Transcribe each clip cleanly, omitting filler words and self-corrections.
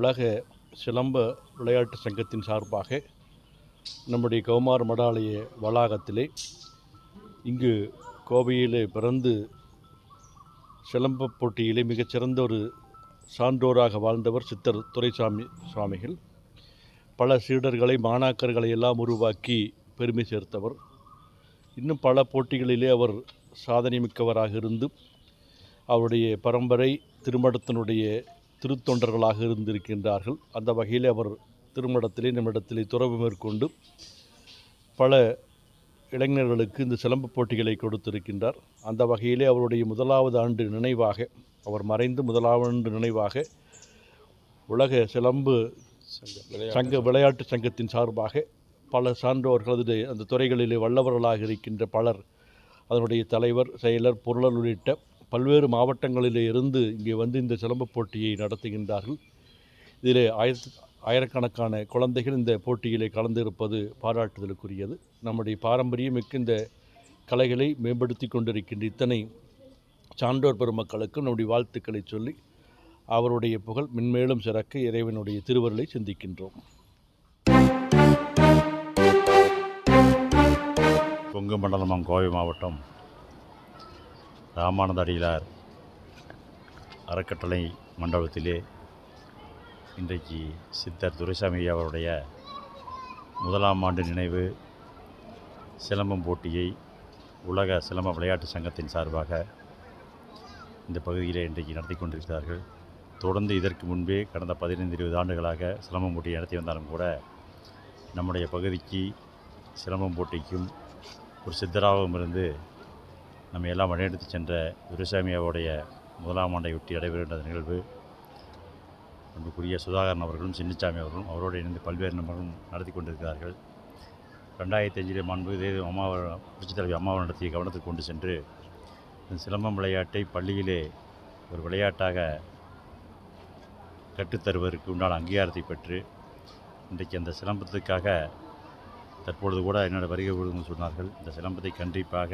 உலக சிலம்ப விளையாட்டு சங்கத்தின் சார்பாக நம்முடைய கௌமார மடாலய வளாகத்திலே இங்கு கோவையிலே பிறந்து சிலம்ப போட்டியிலே மிகச்சிறந்த ஒரு சான்றோராக வாழ்ந்தவர் சித்தர் துரைசாமி சுவாமிகள். பல சீடர்களை மாணாக்கர்களை எல்லாம் உருவாக்கி பெருமை சேர்த்தவர். இன்னும் பல போட்டிகளிலே அவர் சாதனை மிக்கவராக இருந்து அவருடைய பரம்பரை திருமடத்தினுடைய திருத்தொண்டர்களாக இருந்திருக்கின்றார்கள். அந்த வகையில் அவர் திருமடத்திலே நம்மிடத்திலே துறவு மேற்கொண்டு பல இளைஞர்களுக்கு இந்த சிலம்ப போட்டிகளை கொடுத்திருக்கின்றார். அந்த வகையிலே அவருடைய முதலாவது ஆண்டு நினைவாக, அவர் மறைந்து முதலாவது ஆண்டு நினைவாக உலக சிலம்பு விளையாட்டு சங்கத்தின் சார்பாக பல சான்றோர்கள் அந்த துறைகளிலே வல்லவர்களாக இருக்கின்ற பலர், அதனுடைய தலைவர், செயலர், பொருளர் உள்ளிட்ட பல்வேறு மாவட்டங்களிலே இருந்து இங்கே வந்து இந்த சிலம்ப போட்டியை நடத்துகின்றார்கள். இதிலே ஆயிரக்கணக்கான குழந்தைகள் இந்த போட்டியிலே கலந்திருப்பது பாராட்டுதலுக்குரியது. நம்முடைய பாரம்பரியம் மிக்க இந்த கலைகளை மேம்படுத்தி கொண்டிருக்கின்ற இத்தனை சான்றோர் பெருமக்களுக்கும் நம்முடைய வாழ்த்துக்களை சொல்லி அவருடைய புகழ் மென்மேலும் சிறக்க இறைவனுடைய திருவருளை சிந்திக்கின்றோம். கொங்கு மண்டலம் கோவை மாவட்டம் ராமானந்த அடிகளார் அறக்கட்டளை மண்டபத்திலே இன்றைக்கு சித்தர் துரைசாமி அவருடைய முதலாம் ஆண்டு நினைவு சிலம்பம் போட்டியை உலக சிலம்ப விளையாட்டு சங்கத்தின் சார்பாக இந்த பகுதியிலே இன்றைக்கு நடத்தி கொண்டிருக்கிறார்கள். தொடர்ந்து இதற்கு முன்பே கடந்த 15-20 ஆண்டுகளாக சிலம்பம் போட்டியை நடத்தி வந்தாலும் கூட நம்முடைய பகுதிக்கு சிலம்பம் போட்டிக்கும் ஒரு சித்தராகவும் இருந்து நம்ம எல்லாம் வழிநடத்தி சென்ற துரைசாமியாவுடைய முதலாம் ஆண்டை ஒட்டி நடைபெறுகின்ற நிகழ்வு அன்புக்குரிய சுதாகரன் அவர்களும் சின்னசாமி அவர்களும் அவரோடு இணைந்து பல்வேறு நபர்களும் நடத்தி கொண்டிருக்கிறார்கள். 2005 மாண்புமிகு புரட்சித் தலைவி அம்மாவை நடத்திய கவனத்துக்கு கொண்டு சென்று சிலம்பம் விளையாட்டை பள்ளியிலே ஒரு விளையாட்டாக கற்றுத்தருவதற்கு உண்டான அங்கீகாரத்தை பெற்று இன்றைக்கு அந்த சிலம்பத்துக்காக தற்பொழுது கூட என்னோட வருகை விடுங்க சொன்னார்கள். இந்த சிலம்பத்தை கண்டிப்பாக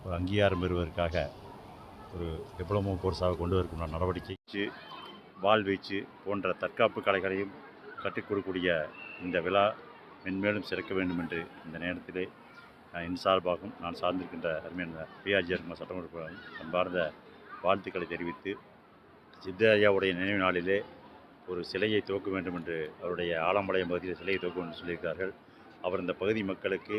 ஒரு அங்கீகாரம் பெறுவதற்காக ஒரு டிப்ளமோ கோர்ஸாக கொண்டு வருகின்ற நடவடிக்கை, வாழ்வீச்சு போன்ற தற்காப்பு கலைகளையும் கற்றுக் கொடுக்கக்கூடிய இந்த விழா மென்மேலும் சிறக்க வேண்டும் என்று இந்த நேரத்திலே என் சார்பாகவும் நான் சார்ந்திருக்கின்ற அருமையான பிஆர்ஜிஆர் சட்டமன்ற அன்பார்ந்த வாழ்த்துக்களை தெரிவித்து, சித்தையாவுடைய நினைவு நாளிலே ஒரு சிலையை துவக்க வேண்டும் என்று அவருடைய ஆலம்பாளையம் பகுதியில் சிலையை துவக்க வேண்டும் என்று சொல்லியிருக்கிறார்கள். அவர் இந்த பகுதி மக்களுக்கு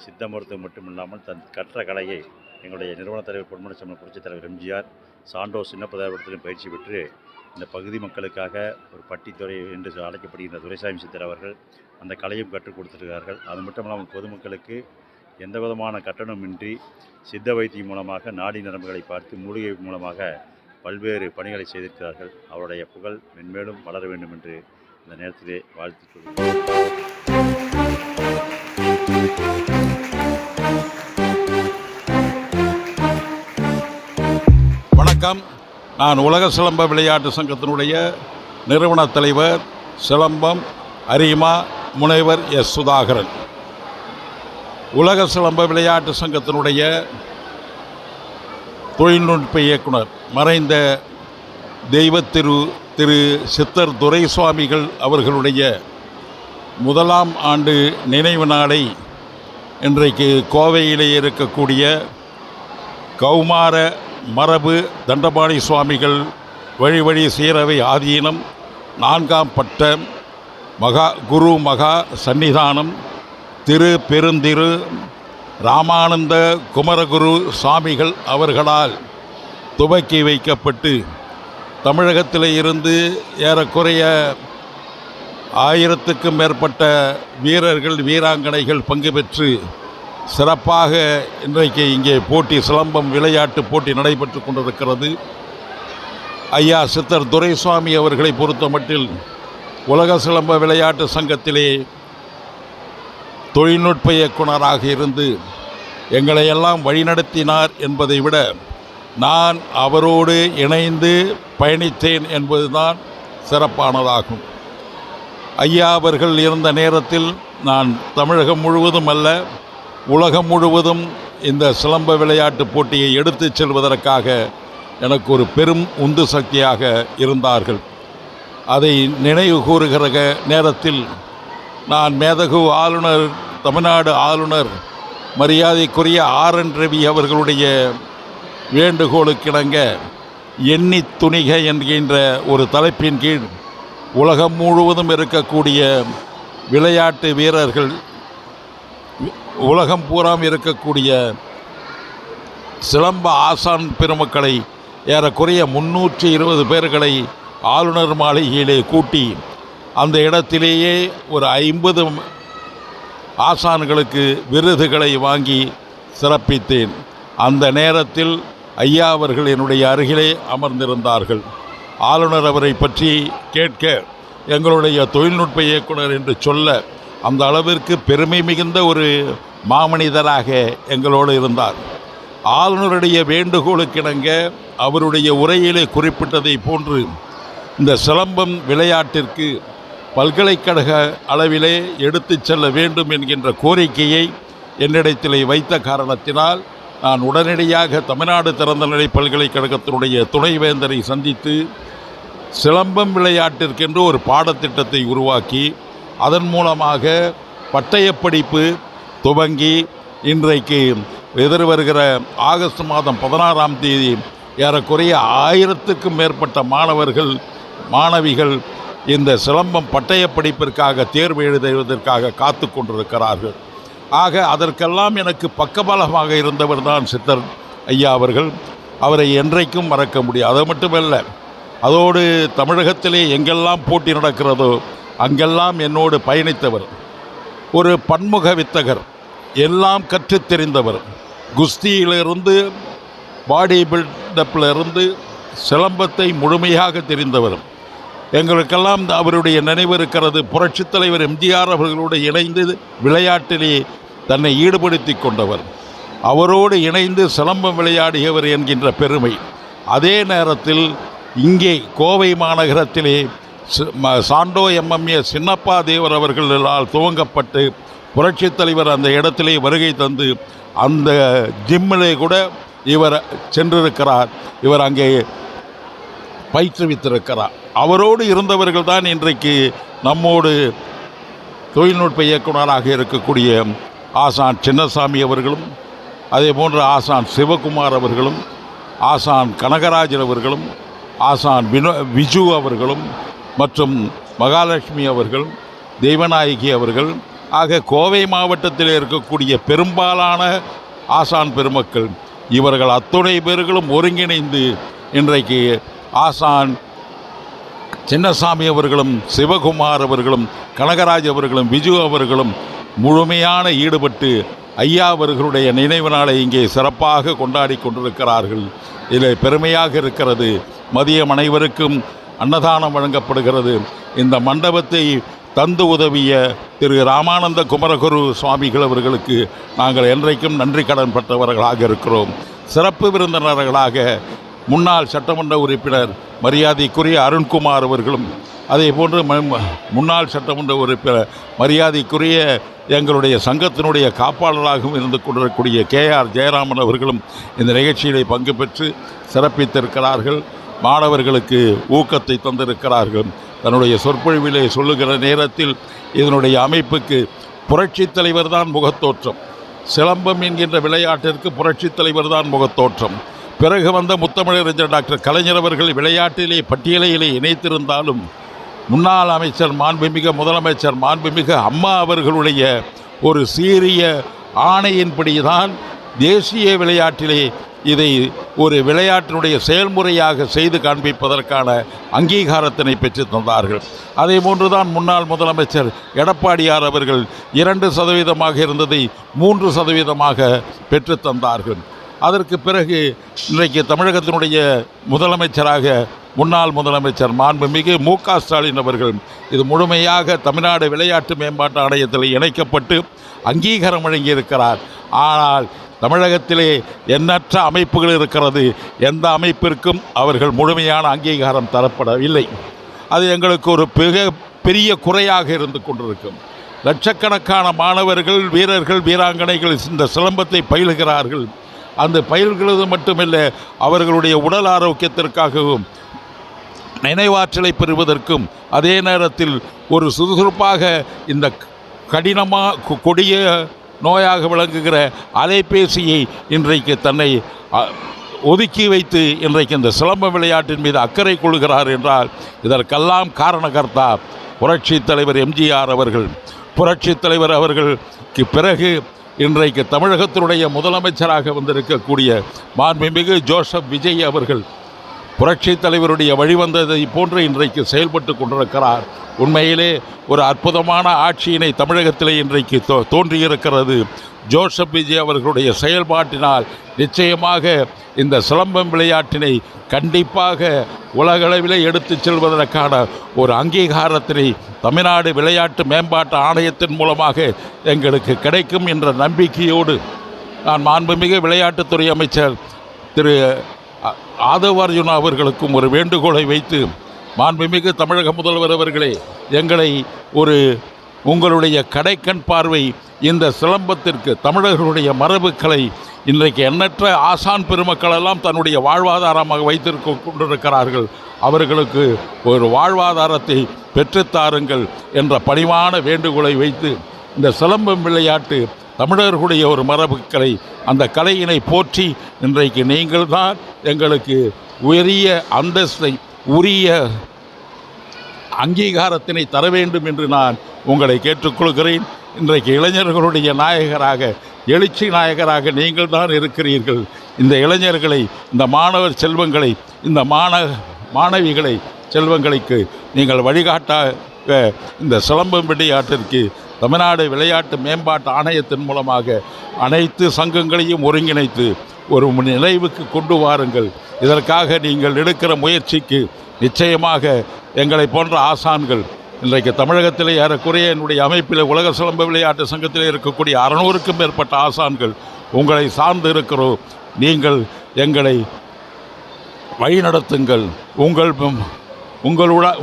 சித்த மருத்துவம் மட்டுமில்லாமல் தன் கற்ற கலையை எங்களுடைய நிறுவன தலைவர் பொன்முடிசாமி புரட்சித் தலைவர் எம்ஜிஆர் சான்றோர் சின்னப்பதாபுரத்திலும் பயிற்சி பெற்று இந்த பகுதி மக்களுக்காக ஒரு பட்டித்துறை என்று அழைக்கப்படுகின்ற துரைசாமி சித்தர் அவர்கள் அந்த கலையும் கற்றுக் கொடுத்திருக்கிறார்கள். அது மட்டுமில்லாமல் பொதுமக்களுக்கு எந்த விதமான கட்டணமின்றி சித்த வைத்தியம் மூலமாக நாடி நரம்புகளை பார்த்து மூலிகை மூலமாக பல்வேறு பணிகளை செய்திருக்கிறார்கள். அவருடைய புகழ் மென்மேலும் வளர வேண்டும் என்று இந்த நேரத்திலே வாழ்த்துக் கொள்கிறேன். வணக்கம். நான் உலக சிலம்ப விளையாட்டு சங்கத்தினுடைய நிறுவன தலைவர் சிலம்பம் அரிமா முனைவர் எஸ். சுதாகரன். உலக சிலம்ப விளையாட்டு சங்கத்தினுடைய தொழில்நுட்ப இயக்குனர் மறைந்த தெய்வ திரு சித்தர் துரைசுவாமிகள் அவர்களுடைய முதலாம் ஆண்டு நினைவு நாளை இன்றைக்கு கோவையிலே இருக்கக்கூடிய கௌமார மரபு தண்டபாணி சுவாமிகள் வழி சீரவை ஆதீனம் 4ஆம் பட்ட மகா சன்னிதானம் திரு பெருந்திரு ராமானந்த குமரகுரு சுவாமிகள் அவர்களால் துவக்கி வைக்கப்பட்டு தமிழகத்தில் இருந்து ஏறக்குறைய 1000க்கும் மேற்பட்ட வீரர்கள் வீராங்கனைகள் பங்கு பெற்று சிறப்பாக இன்றைக்கு இங்கே சிலம்பம் விளையாட்டு போட்டி நடைபெற்று கொண்டிருக்கிறது. ஐயா சித்தர் துரைசுவாமி அவர்களை பொறுத்தமட்டில் உலக சிலம்ப விளையாட்டு சங்கத்திலே தொழில்நுட்ப இயக்குனராக இருந்து எங்களையெல்லாம் வழிநடத்தினார் என்பதை விட நான் அவரோடு இணைந்து பயணித்தேன் என்பதுதான் சிறப்பானதாகும். ஐயா அவர்கள் இருந்த நேரத்தில் நான் தமிழகம் முழுவதும் அல்ல, உலகம் முழுவதும் இந்த சிலம்ப விளையாட்டு போட்டியை எடுத்துச் செல்வதற்காக எனக்கு ஒரு பெரும் உந்து சக்தியாக இருந்தார்கள். அதை நினைவு கூறுகிற நேரத்தில் நான் மேதகு ஆளுநர், தமிழ்நாடு ஆளுநர் மரியாதைக்குரிய ஆர்.என். ரவி அவர்களுடைய வேண்டுகோளுக்கிணங்க எண்ணி துணிக என்கின்ற ஒரு தலைப்பின் கீழ் உலகம் முழுவதும் இருக்கக்கூடிய விளையாட்டு வீரர்கள், உலகம் பூராம் இருக்கக்கூடிய சிலம்ப ஆசான் பெருமக்களை ஏறக்குறைய 320 பேர்களை ஆளுநர் மாளிகையிலே கூட்டி அந்த இடத்திலேயே ஒரு 50 ஆசான்களுக்கு விருதுகளை வாங்கி சிறப்பித்தேன். அந்த நேரத்தில் ஐயா அவர்கள் என்னுடைய அருகிலே அமர்ந்திருந்தார்கள். ஆளுநர் அவரை பற்றி கேட்க எங்களுடைய தொழில்நுட்ப இயக்குனர் என்று சொல்ல அந்த அளவிற்கு பெருமை மிகுந்த ஒரு மாமனிதராக எங்களோடு இருந்தார். ஆளுநருடைய வேண்டுகோளுக்கிணங்க அவருடைய உரையிலே குறிப்பிட்டதை போன்று இந்த சிலம்பம் விளையாட்டிற்கு பல்கலைக்கழக அளவிலே எடுத்துச் செல்ல வேண்டும் என்கின்ற கோரிக்கையை என்னிடத்திலே வைத்த காரணத்தினால் நான் உடனடியாக தமிழ்நாடு திறந்தநிலை பல்கலைக்கழகத்தினுடைய துணைவேந்தரை சந்தித்து சிலம்பம் விளையாட்டிற்கென்று ஒரு பாடத்திட்டத்தை உருவாக்கி அதன் மூலமாக பட்டயப்படிப்பு துவங்கி இன்றைக்கு எதிர்வருகிற ஆகஸ்ட் மாதம் 16ஆம் தேதி ஏறக்குறைய 1000க்கும் மேற்பட்ட மாணவிகள் இந்த சிலம்பம் பட்டயப்படிப்பிற்காக தேர்வு எழுதுவதற்காக காத்து கொண்டிருக்கிறார்கள். ஆக அதற்கெல்லாம் எனக்கு பக்கபலமாக இருந்தவர் தான் சித்தர் ஐயா அவர்கள். அவரை என்றைக்கும் மறக்க முடியாது. அது மட்டுமல்ல, அதோடு தமிழகத்திலே எங்கெல்லாம் போட்டி நடக்கிறதோ அங்கெல்லாம் என்னோடு பயணித்தவர். ஒரு பன்முக வித்தகர், எல்லாம் கற்றுத் தெரிந்தவர். குஸ்தியிலிருந்து பாடி பில்டப்பிலிருந்து சிலம்பத்தை முழுமையாக தெரிந்தவர். எங்களுக்கெல்லாம் அவருடைய நினைவு இருக்கிறது. புரட்சித் தலைவர் எம்ஜிஆர் அவர்களோடு இணைந்து விளையாட்டிலே தன்னை ஈடுபடுத்தி கொண்டவர், அவரோடு இணைந்து சிலம்பம் விளையாடியவர் என்கின்ற பெருமை. அதே நேரத்தில் இங்கே கோவை மாநகரத்திலே சாண்டோ எம்எம்ஏ சின்னப்பா தேவர் அவர்களால் துவங்கப்பட்டு புரட்சித் தலைவர் அந்த இடத்திலே வருகை தந்து அந்த ஜிம்மிலே கூட இவர் சென்றிருக்கிறார். இவர் அங்கே பயிற்றுவித்திருக்கிறார். அவரோடு இருந்தவர்கள் தான் இன்றைக்கு நம்மோடு தொழில்நுட்ப இயக்குநராக இருக்கக்கூடிய ஆசான் சின்னசாமி அவர்களும், அதே போன்று ஆசான் சிவகுமார் அவர்களும், ஆசான் கனகராஜன் அவர்களும், ஆசான் விஜு அவர்களும் மற்றும் மகாலட்சுமி அவர்கள், தெய்வநாயகி அவர்கள் ஆக கோவை மாவட்டத்தில் இருக்கக்கூடிய பெரும்பாலான ஆசான் பெருமக்கள் இவர்கள் அத்துணை பேர்களும் ஒருங்கிணைந்து இன்றைக்கு ஆசான் சின்னசாமி அவர்களும், சிவகுமார் அவர்களும், கனகராஜ் அவர்களும், விஜு அவர்களும் முழுமையான ஈடுபட்டு ஐயா அவர்களுடைய நினைவு நாளை இங்கே சிறப்பாக கொண்டாடி கொண்டிருக்கிறார்கள். இதில் பெருமையாக இருக்கிறது. மதியம் அனைவருக்கும் அன்னதானம் வழங்கப்படுகிறது. இந்த மண்டபத்தை தந்து உதவிய திரு ராமானந்த குமரகுரு சுவாமிகள் அவர்களுக்கு நாங்கள் என்றைக்கும் நன்றி கடன் பெற்றவர்களாக இருக்கிறோம். சிறப்பு விருந்தினர்களாக முன்னாள் சட்டமன்ற உறுப்பினர் மரியாதைக்குரிய அருண்குமார் அவர்களும், அதே போன்று முன்னாள் சட்டமன்ற உறுப்பினர் மரியாதைக்குரிய எங்களுடைய சங்கத்தினுடைய காப்பாளராகவும் இருந்து கொண்டிருக்கக்கூடிய கேஆர் ஜெயராமன் அவர்களும் இந்த நிகழ்ச்சியிலே பங்கு பெற்று சிறப்பித்திருக்கிறார்கள். மாணவர்களுக்கு ஊக்கத்தை தந்திருக்கிறார்கள். தன்னுடைய சொற்பொழிவிலே சொல்லுகிற நேரத்தில் இதனுடைய அமைப்புக்கு புரட்சித் தலைவர் தான் முகத்தோற்றம். சிலம்பம் என்கின்ற விளையாட்டிற்கு புரட்சித் தலைவர் தான் முகத்தோற்றம். பிறகு வந்த முத்தமிழறிஞர் டாக்டர் கலைஞர் அவர்கள் விளையாட்டிலே பட்டியலையிலே இணைத்திருந்தாலும் முன்னாள் அமைச்சர் மாண்புமிகு முதலமைச்சர் மாண்புமிகு அம்மா அவர்களுடைய ஒரு சீரிய ஆணையின்படிதான் தேசிய விளையாட்டிலே இதை ஒரு விளையாட்டினுடைய செயல்முறையாக செய்து காண்பிப்பதற்கான அங்கீகாரத்தினை பெற்று தந்தார்கள். அதே போன்றுதான் முன்னாள் முதலமைச்சர் எடப்பாடியார் அவர்கள் 2% இருந்ததை 3% பெற்று தந்தார்கள். அதற்கு பிறகு இன்றைக்கு தமிழகத்தினுடைய முதலமைச்சராக முன்னாள் முதலமைச்சர் மாண்புமிகு மு.க. ஸ்டாலின் அவர்கள் இது முழுமையாக தமிழ்நாடு விளையாட்டு மேம்பாட்டு ஆணையத்தில் இணைக்கப்பட்டு அங்கீகாரம் வழங்கியிருக்கிறார். ஆனால் தமிழகத்திலே எண்ணற்ற அமைப்புகள் இருக்கிறது. எந்த அமைப்பிற்கும் அவர்கள் முழுமையான அங்கீகாரம் தரப்படவில்லை. அது எங்களுக்கு ஒரு பெரிய குறையாக இருந்து கொண்டிருக்கும். லட்சக்கணக்கான மாணவர்கள், வீரர்கள், வீராங்கனைகள் இந்த சிலம்பத்தை பயிலுகிறார்கள். அந்த பயில்கிறது மட்டுமில்லை, அவர்களுடைய உடல் ஆரோக்கியத்திற்காகவும் நினைவாற்றலை பெறுவதற்கும் அதே நேரத்தில் ஒரு சுறுசுறுப்பாக இந்த கொடிய நோயாக விளங்குகிற அலைபேசியை இன்றைக்கு தன்னை ஒதுக்கி வைத்து இன்றைக்கு இந்த சிலம்ப விளையாட்டின் மீது அக்கறை கொள்கிறார் என்றால் இதற்கெல்லாம் காரணகர்த்தா புரட்சித் தலைவர் எம்ஜிஆர் அவர்கள். புரட்சித் தலைவர் அவர்களுக்கு பிறகு இன்றைக்கு தமிழகத்தினுடைய முதலமைச்சராக வந்திருக்கக்கூடிய மாண்புமிகு ஜோசப் விஜய் அவர்கள் புரட்சித் தலைவருடைய வழிவந்ததை போன்று இன்றைக்கு செயல்பட்டு கொண்டிருக்கிறார். உண்மையிலே ஒரு அற்புதமான ஆட்சியினை தமிழகத்திலே இன்றைக்கு தோன்றியிருக்கிறது. ஜோசப் விஜய் அவர்களுடைய செயல்பாட்டினால் நிச்சயமாக இந்த சிலம்பம் விளையாட்டினை கண்டிப்பாக உலகளவிலே எடுத்துச் செல்வதற்கான ஒரு அங்கீகாரத்தினை தமிழ்நாடு விளையாட்டு மேம்பாட்டு ஆணையத்தின் மூலமாக எங்களுக்கு கிடைக்கும் என்ற நம்பிக்கையோடு நான் மாண்புமிகு விளையாட்டுத்துறை அமைச்சர் திரு ஆதவ் அர்ஜுனா அவர்களுக்கும் ஒரு வேண்டுகோளை வைத்து, மாண்புமிகு தமிழக முதல்வர் அவர்களே, எங்களை உங்களுடைய கடைக்கண் பார்வை இந்த சிலம்பத்திற்கு தமிழர்களுடைய மரபுகளை இன்றைக்கு எண்ணற்ற ஆசான் பெருமக்களெல்லாம் தன்னுடைய வாழ்வாதாரமாக வைத்திருக்க கொண்டிருக்கிறார்கள். அவர்களுக்கு ஒரு வாழ்வாதாரத்தை பெற்றுத்தாருங்கள் என்ற பணிவான வேண்டுகோளை வைத்து, இந்த சிலம்பம் விளையாட்டு தமிழர்களுடைய ஒரு மரபுக்கலை, அந்த கலையினை போற்றி இன்றைக்கு நீங்கள்தான் எங்களுக்கு உரிய அந்தஸ்தை உரிய அங்கீகாரத்தினை தர வேண்டும் என்று நான் உங்களை கேட்டுக்கொள்கிறேன். இன்றைக்கு இளைஞர்களுடைய நாயகராக, எழுச்சி நாயகராக நீங்கள் தான் இருக்கிறீர்கள். இந்த இளைஞர்களை, இந்த மாணவர் செல்வங்களை, இந்த மாணவிகளை செல்வங்களுக்கு நீங்கள் வழிகாட்டாக இந்த சிலம்பம் விளையாட்டிற்கு தமிழ்நாடு விளையாட்டு மேம்பாட்டு ஆணையத்தின் மூலமாக அனைத்து சங்கங்களையும் ஒருங்கிணைத்து ஒரு நினைவுக்கு கொண்டு வாருங்கள். இதற்காக நீங்கள் எடுக்கிற முயற்சிக்கு நிச்சயமாக எங்களை போன்ற ஆசான்கள் இன்றைக்கு தமிழகத்திலே ஏறக்குறைய என்னுடைய அமைப்பில் உலக சிலம்ப விளையாட்டு சங்கத்திலே இருக்கக்கூடிய 600க்கும் மேற்பட்ட ஆசான்கள் உங்களை சார்ந்து இருக்கிறோம். நீங்கள் எங்களை வழிநடத்துங்கள்.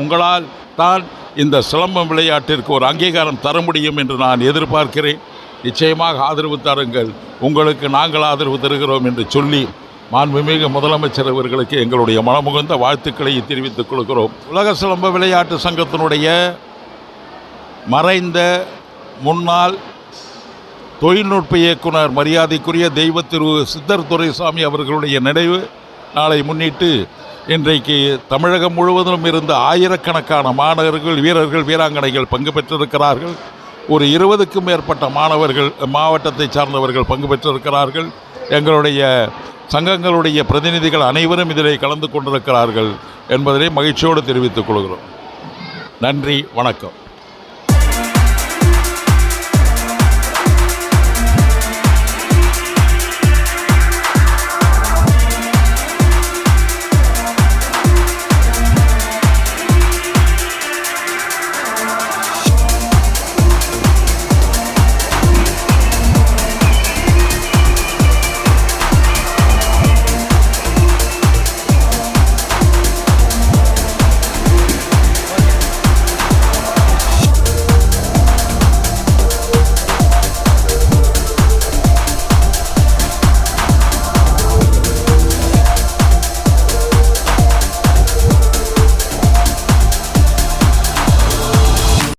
உங்களால் தான் இந்த சிலம்பம் விளையாட்டிற்கு ஒரு அங்கீகாரம் தர முடியும் என்று நான் எதிர்பார்க்கிறேன். நிச்சயமாக ஆதரவு தாருங்கள். உங்களுக்கு நாங்கள் ஆதரவு தருகிறோம் என்று சொல்லி மாண்புமிகு முதலமைச்சர் அவர்களுக்கு எங்களுடைய மனமுகந்த வாழ்த்துக்களை தெரிவித்துக் கொள்கிறோம். உலக சிலம்ப விளையாட்டு சங்கத்தினுடைய மறைந்த முன்னாள் தொழில்நுட்ப இயக்குனர் மரியாதைக்குரிய தெய்வ திரு சித்தர் துரைசாமி அவர்களுடைய நினைவு நாளை முன்னிட்டு இன்றைக்கு தமிழகம் முழுவதும் இருந்த ஆயிரக்கணக்கான மாணவர்கள், வீரர்கள், வீராங்கனைகள் பங்கு பெற்றிருக்கிறார்கள். ஒரு 20க்கும் மேற்பட்ட மாவட்டத்தை சார்ந்தவர்கள் பங்கு பெற்றிருக்கிறார்கள். எங்களுடைய சங்கங்களுடைய பிரதிநிதிகள் அனைவரும் இதில் கலந்து கொண்டிருக்கிறார்கள் என்பதை மகிழ்ச்சியோடு தெரிவித்துக் கொள்கிறோம். நன்றி, வணக்கம்.